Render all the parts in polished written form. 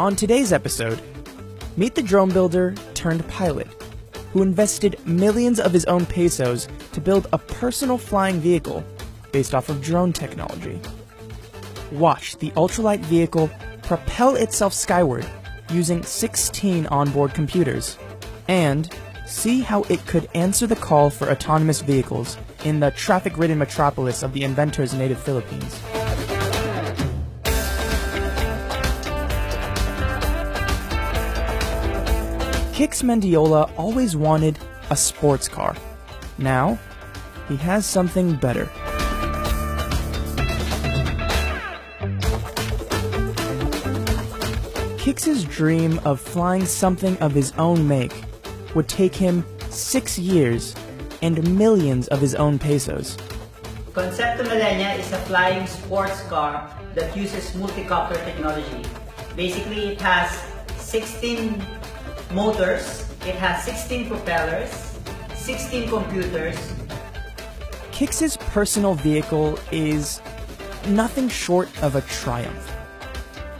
On today's episode, meet the drone builder turned pilot, who invested millions of his own pesos to build a personal flying vehicle based off of drone technology. Watch the ultralight vehicle propel itself skyward using 16 onboard computers, and see how it could answer the call for autonomous vehicles in the traffic-ridden metropolis of the inventor's native Philippines. Kix Mendiola always wanted a sports car. Now, he has something better. Kix's dream of flying something of his own make would take him 6 years and millions of his own pesos. Concepto Millenia is a flying sports car that uses multi-copter technology. Basically, it has 16 motors, it has 16 propellers, 16 computers. Kix's personal vehicle is nothing short of a triumph.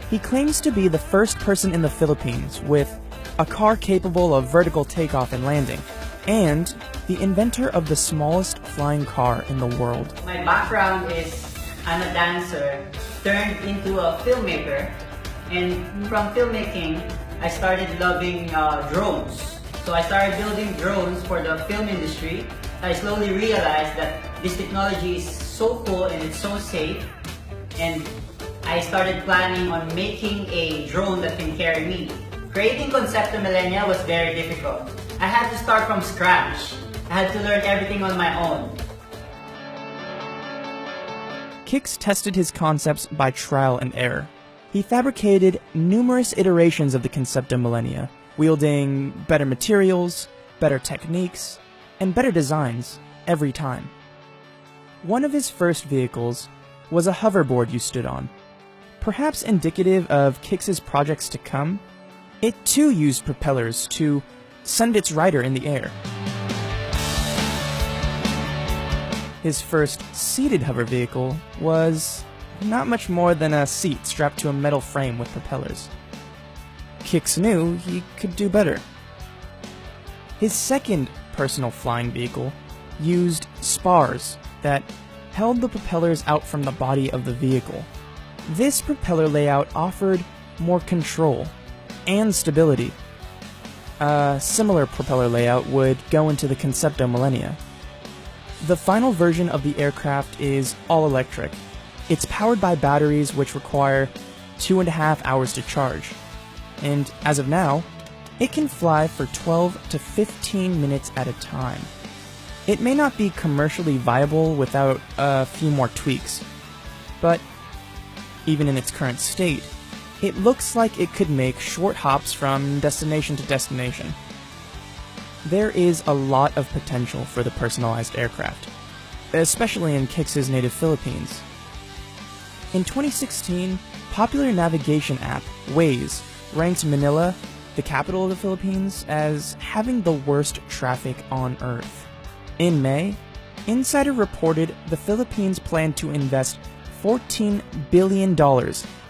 He claims to be the first person in the Philippines with a car capable of vertical takeoff and landing, and the inventor of the smallest flying car in the world. My background is I'm a dancer turned into a filmmaker, and from filmmaking, I started loving drones. So I started building drones for the film industry. I slowly realized that this technology is so cool and it's so safe, and I started planning on making a drone that can carry me. Creating Concepto Millenia was very difficult. I had to start from scratch. I had to learn everything on my own. Kix tested his concepts by trial and error. He fabricated numerous iterations of the Concepto Millenia, wielding better materials, better techniques, and better designs every time. One of his first vehicles was a hoverboard you stood on. Perhaps indicative of Kix's projects to come, it too used propellers to send its rider in the air. His first seated hover vehicle was not much more than a seat strapped to a metal frame with propellers. Kix knew he could do better. His second personal flying vehicle used spars that held the propellers out from the body of the vehicle. This propeller layout offered more control and stability. A similar propeller layout would go into the Concepto Millenia. The final version of the aircraft is all electric. It's powered by batteries which require 2.5 hours to charge. And as of now, it can fly for 12 to 15 minutes at a time. It may not be commercially viable without a few more tweaks, but even in its current state, it looks like it could make short hops from destination to destination. There is a lot of potential for the personalized aircraft, especially in Kix's native Philippines. In 2016, popular navigation app Waze ranked Manila, the capital of the Philippines, as having the worst traffic on Earth. In May, Insider reported the Philippines planned to invest $14 billion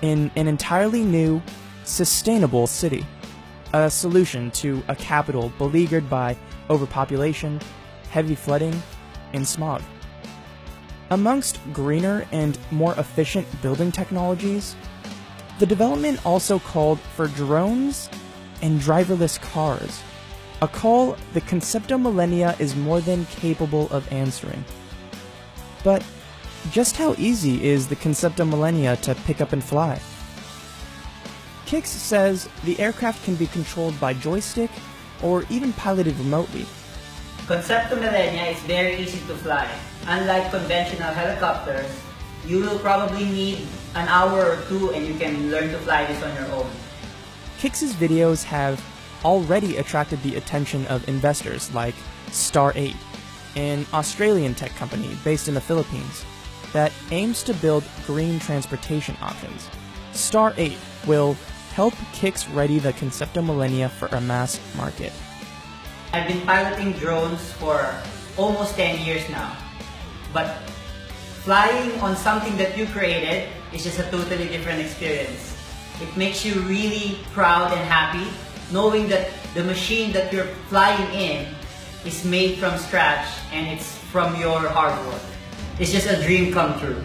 in an entirely new, sustainable city, a solution to a capital beleaguered by overpopulation, heavy flooding, and smog. Amongst greener and more efficient building technologies, the development also called for drones and driverless cars, a call the Concepto Millenia is more than capable of answering. But just how easy is the Concepto Millenia to pick up and fly? Kix says the aircraft can be controlled by joystick or even piloted remotely. Concepto Millenia is very easy to fly. Unlike conventional helicopters, you will probably need an hour or two and you can learn to fly this on your own. Kix's videos have already attracted the attention of investors like Star 8, an Australian tech company based in the Philippines that aims to build green transportation options. Star 8 will help Kix ready the Concepto Millenia for a mass market. I've been piloting drones for almost 10 years now. But flying on something that you created is just a totally different experience. It makes you really proud and happy knowing that the machine that you're flying in is made from scratch and it's from your hard work. It's just a dream come true.